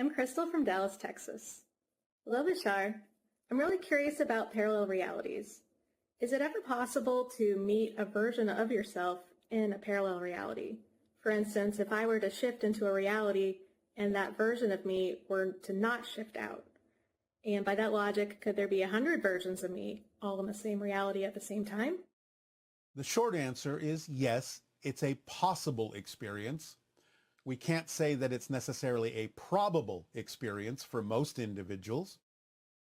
I'm Crystal from Dallas, Texas. Hello, Bashar. I'm really curious about parallel realities. Is it ever possible to meet a version of yourself in a parallel reality? For instance, if I were to shift into a reality and that version of me were to not shift out, and by that logic, could there be 100 versions of me all in the same reality at the same time? The short answer is yes, it's a possible experience. We can't say that it's necessarily a probable experience for most individuals,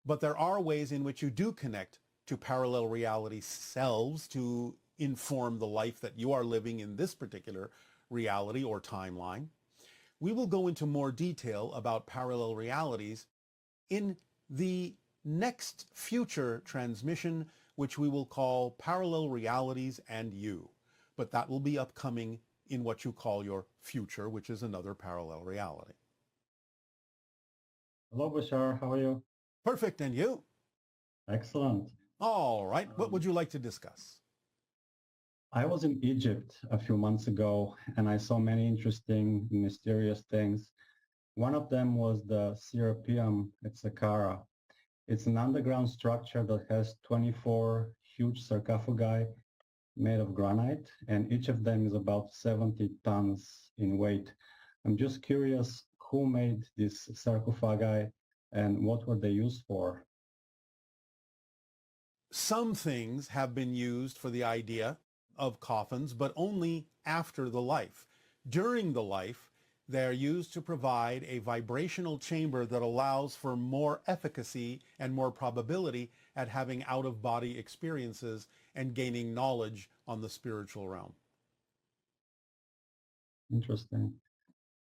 but there are ways in which you do connect to parallel reality selves to inform the life that you are living in this particular reality or timeline. We will go into more detail about parallel realities in the next future transmission, which we will call Parallel Realities and You. But that will be upcoming in what you call your future, which is another parallel reality. Hello, Bashar. How are you? Perfect. And you? Excellent. All right. What would you like to discuss? I was in Egypt a few months ago, and I saw many interesting, mysterious things. One of them was the Serapeum at Saqqara. It's an underground structure that has 24 huge sarcophagi made of granite, and each of them is about 70 tons in weight. I'm just curious who made these sarcophagi and what were they used for? Some things have been used for the idea of coffins, but only after the life. During the life, they're used to provide a vibrational chamber that allows for more efficacy and more probability at having out-of-body experiences and gaining knowledge on the spiritual realm. Interesting.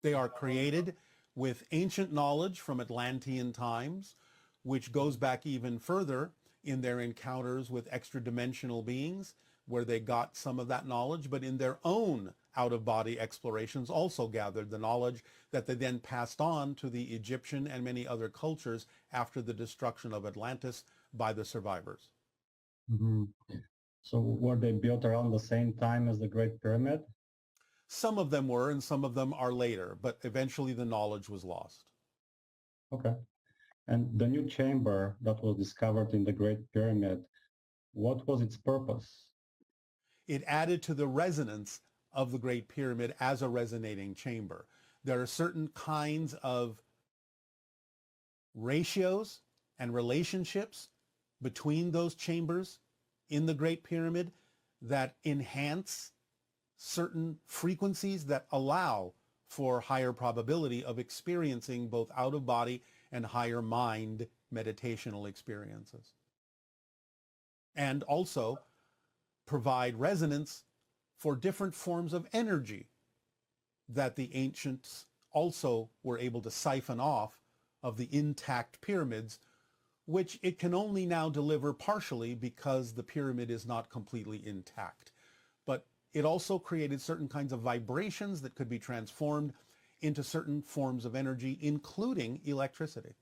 They are created with ancient knowledge from Atlantean times, which goes back even further in their encounters with extra-dimensional beings, where they got some of that knowledge, but in their own out-of-body explorations also gathered the knowledge that they then passed on to the Egyptian and many other cultures after the destruction of Atlantis by the survivors. Mm-hmm. So were they built around the same time as the Great Pyramid? Some of them were, and some of them are later, but eventually the knowledge was lost. Okay. And the new chamber that was discovered in the Great Pyramid, what was its purpose? It added to the resonance of the Great Pyramid as a resonating chamber. There are certain kinds of ratios and relationships between those chambers in the Great Pyramid that enhance certain frequencies that allow for higher probability of experiencing both out-of-body and higher mind meditational experiences. And also provide resonance for different forms of energy that the ancients also were able to siphon off of the intact pyramids, which it can only now deliver partially because the pyramid is not completely intact. But it also created certain kinds of vibrations that could be transformed into certain forms of energy, including electricity,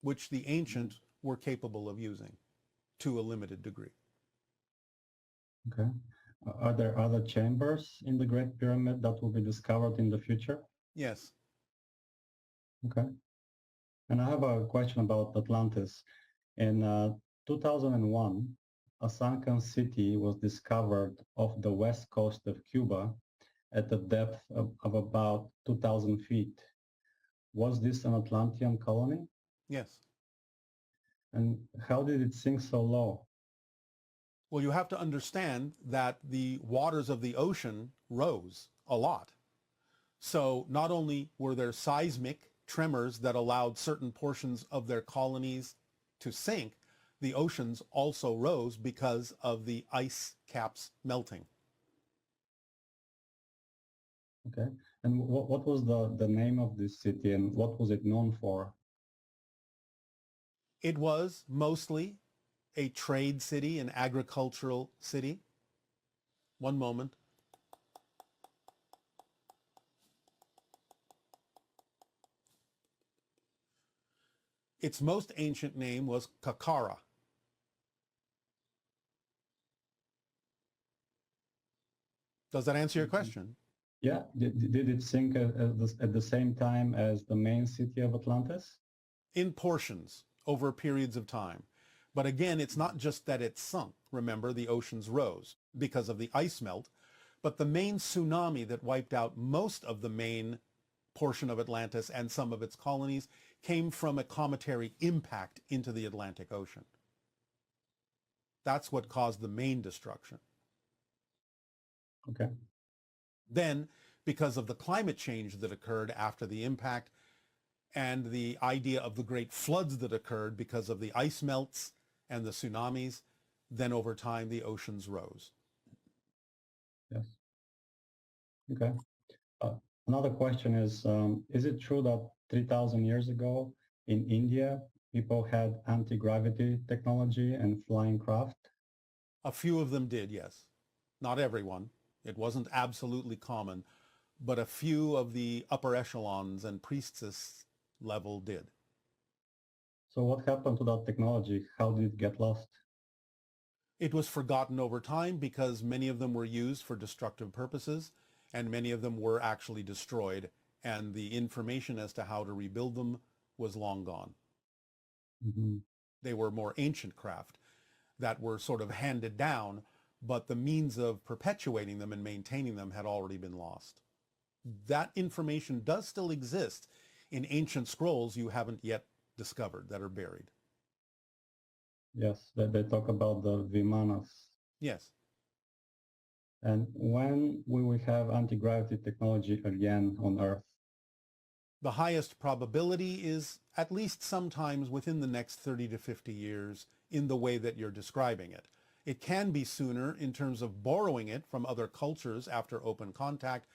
which the ancients were capable of using to a limited degree. Okay. Are there other chambers in the Great Pyramid that will be discovered in the future? Yes. Okay. And I have a question about Atlantis. In 2001, a sunken city was discovered off the west coast of Cuba at a depth of about 2,000 feet. Was this an Atlantean colony? Yes. And how did it sink so low? Well, you have to understand that the waters of the ocean rose a lot. So not only were there seismic tremors that allowed certain portions of their colonies to sink, the oceans also rose because of the ice caps melting. Okay. And what was the name of this city and what was it known for? It was mostly a trade city, an agricultural city. One moment. Its most ancient name was Saqqara. Does that answer your question? Yeah, did it sink at the same time as the main city of Atlantis? In portions over periods of time. But again, it's not just that it sunk. Remember, the oceans rose because of the ice melt, but the main tsunami that wiped out most of the main portion of Atlantis and some of its colonies came from a cometary impact into the Atlantic Ocean. That's what caused the main destruction. Okay. Then, because of the climate change that occurred after the impact and the idea of the great floods that occurred because of the ice melts and the tsunamis, then over time the oceans rose. Yes. Okay. Another question is it true that 3,000 years ago in India, people had anti-gravity technology and flying craft? A few of them did, yes. Not everyone. It wasn't absolutely common, but a few of the upper echelons and priestess level did. So what happened to that technology? How did it get lost? It was forgotten over time because many of them were used for destructive purposes, and many of them were actually destroyed, and the information as to how to rebuild them was long gone. Mm-hmm. They were more ancient craft that were sort of handed down, but the means of perpetuating them and maintaining them had already been lost. That information does still exist in ancient scrolls you haven't yet discovered that are buried. Yes, they talk about the Vimanas. Yes. And when will we have anti-gravity technology again on Earth? The highest probability is at least sometimes within the next 30 to 50 years in the way that you're describing it. It can be sooner in terms of borrowing it from other cultures after open contact,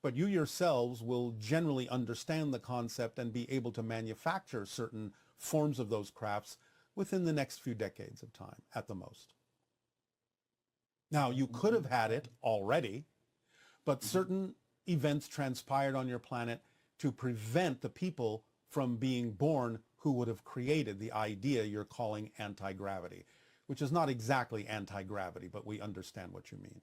but you yourselves will generally understand the concept and be able to manufacture certain forms of those crafts within the next few decades of time at the most. Now, you could have had it already, but certain events transpired on your planet to prevent the people from being born who would have created the idea you're calling anti-gravity, which is not exactly anti-gravity, but we understand what you mean.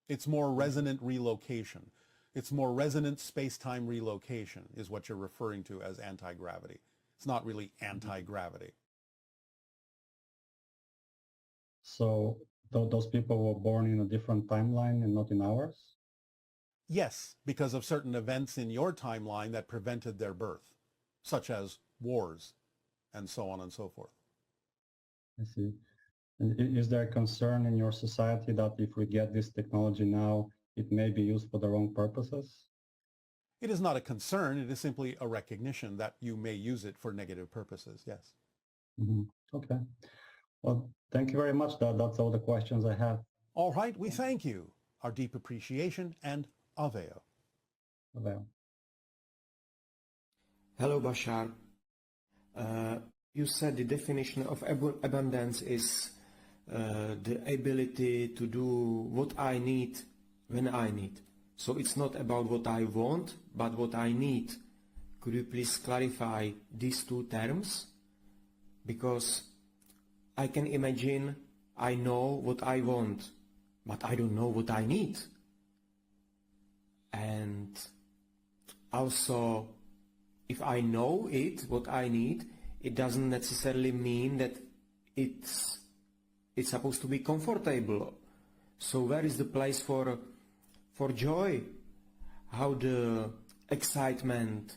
It's more resonant relocation. It's more resonant space-time relocation is what you're referring to as anti-gravity. It's not really anti-gravity. So those people were born in a different timeline and not in ours? Yes, because of certain events in your timeline that prevented their birth, such as wars and so on and so forth. I see. And is there a concern in your society that if we get this technology now, it may be used for the wrong purposes? It is not a concern. It is simply a recognition that you may use it for negative purposes, yes. Mm-hmm. Okay. Well, thank you very much. That's all the questions I have. All right, we thank you. Our deep appreciation and Aveo. Well. Hello, Bashar. You said the definition of abundance is the ability to do what I need when I need. So it's not about what I want, but what I need. Could you please clarify these two terms? Because I can imagine I know what I want, but I don't know what I need. And also, if I know what I need, it doesn't necessarily mean that it's supposed to be comfortable. So where is the place for joy? How the excitement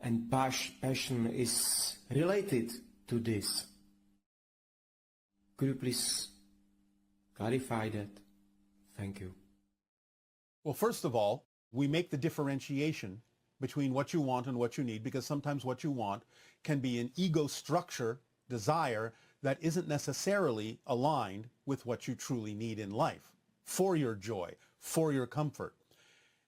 and passion is related to this? Could you please clarify that? Thank you. Well, first of all, we make the differentiation between what you want and what you need, because sometimes what you want can be an ego structure, desire, that isn't necessarily aligned with what you truly need in life, for your joy, for your comfort.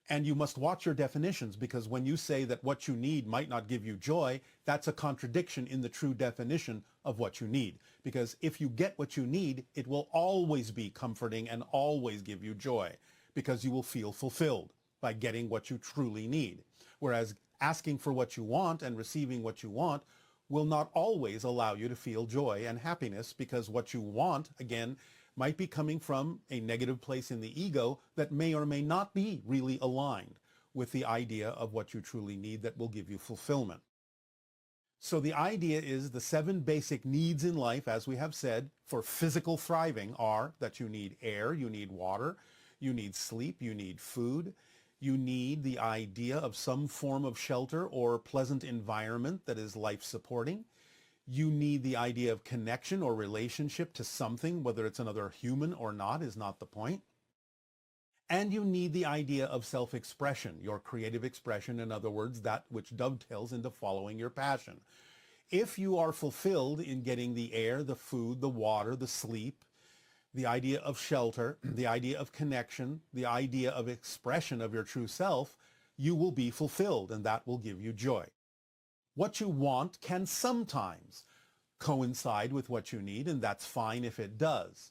And you must watch your definitions, because when you say that what you need might not give you joy, that's a contradiction in the true definition of what you need. Because if you get what you need, it will always be comforting and always give you joy, because you will feel fulfilled by getting what you truly need. Whereas asking for what you want and receiving what you want will not always allow you to feel joy and happiness, because what you want, again, might be coming from a negative place in the ego that may or may not be really aligned with the idea of what you truly need that will give you fulfillment. So the idea is the 7 basic needs in life, as we have said, for physical thriving are that you need air, you need water, you need sleep, you need food, you need the idea of some form of shelter or pleasant environment that is life-supporting. You need the idea of connection or relationship to something, whether it's another human or not is not the point. And you need the idea of self-expression, your creative expression, in other words, that which dovetails into following your passion. If you are fulfilled in getting the air, the food, the water, the sleep, the idea of shelter, the idea of connection, the idea of expression of your true self, you will be fulfilled, and that will give you joy. What you want can sometimes coincide with what you need, and that's fine if it does.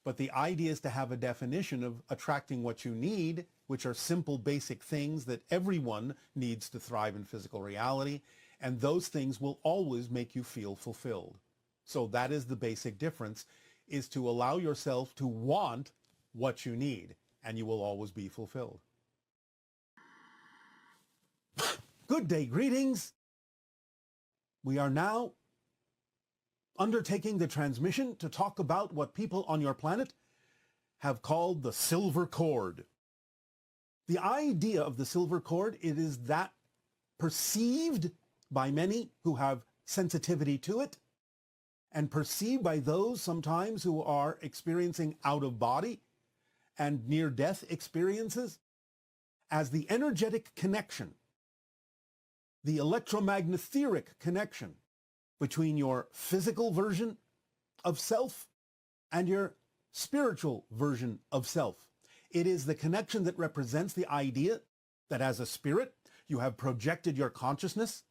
But the idea is to have a definition of attracting what you need, which are simple, basic things that everyone needs to thrive in physical reality, and those things will always make you feel fulfilled. So that is the basic difference, is to allow yourself to want what you need, and you will always be fulfilled. Good day, greetings. We are now undertaking the transmission to talk about what people on your planet have called the silver cord. The idea of the silver cord, it is that perceived by many who have sensitivity to it, and perceived by those sometimes who are experiencing out-of-body and near-death experiences as the energetic connection, the electromagnetic connection between your physical version of self and your spiritual version of self. It is the connection that represents the idea that as a spirit, you have projected your consciousness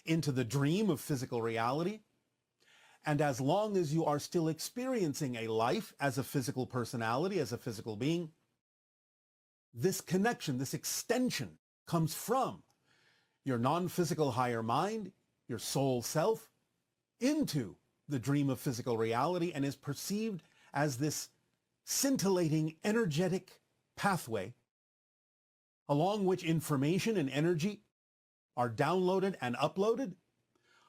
into the dream of physical reality. And as long as you are still experiencing a life as a physical personality, as a physical being, this connection, this extension comes from your non-physical higher mind, your soul self, into the dream of physical reality, and is perceived as this scintillating energetic pathway along which information and energy are downloaded and uploaded,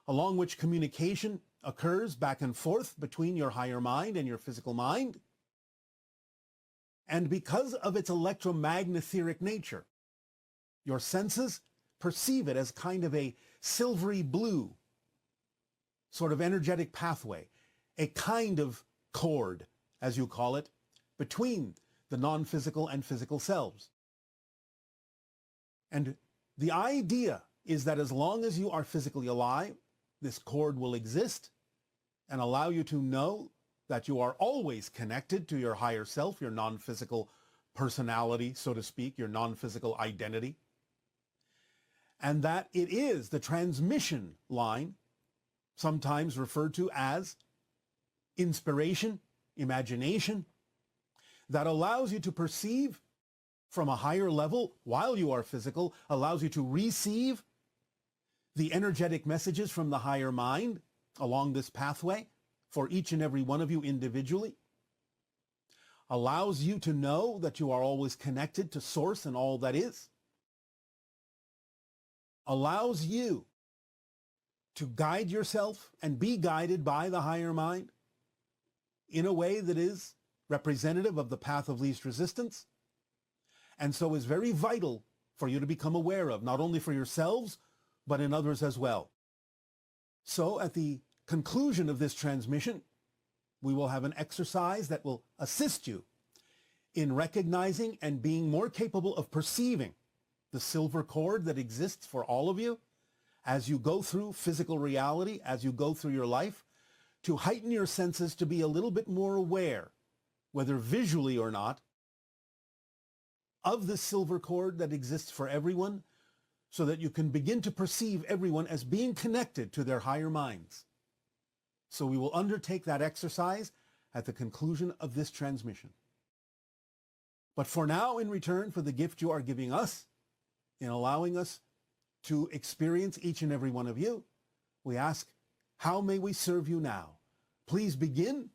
along which communication occurs back and forth between your higher mind and your physical mind. And because of its electromagnetic nature, your senses perceive it as kind of a silvery blue sort of energetic pathway, a kind of cord, as you call it, between the non-physical and physical selves. And the idea is that as long as you are physically alive, this cord will exist and allow you to know that you are always connected to your higher self, your non-physical personality, so to speak, your non-physical identity. And that it is the transmission line, sometimes referred to as inspiration, imagination, that allows you to perceive from a higher level while you are physical, allows you to receive the energetic messages from the higher mind along this pathway for each and every one of you individually, allows you to know that you are always connected to Source and all that is, allows you to guide yourself and be guided by the higher mind in a way that is representative of the path of least resistance, and so is very vital for you to become aware of, not only for yourselves, but in others as well. So at the conclusion of this transmission, we will have an exercise that will assist you in recognizing and being more capable of perceiving the silver cord that exists for all of you as you go through physical reality, as you go through your life, to heighten your senses to be a little bit more aware, whether visually or not, of this silver cord that exists for everyone, so that you can begin to perceive everyone as being connected to their higher minds. So we will undertake that exercise at the conclusion of this transmission. But for now, in return for the gift you are giving us, in allowing us to experience each and every one of you, we ask, how may we serve you now? Please begin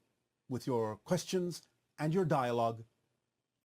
with your questions and your dialogue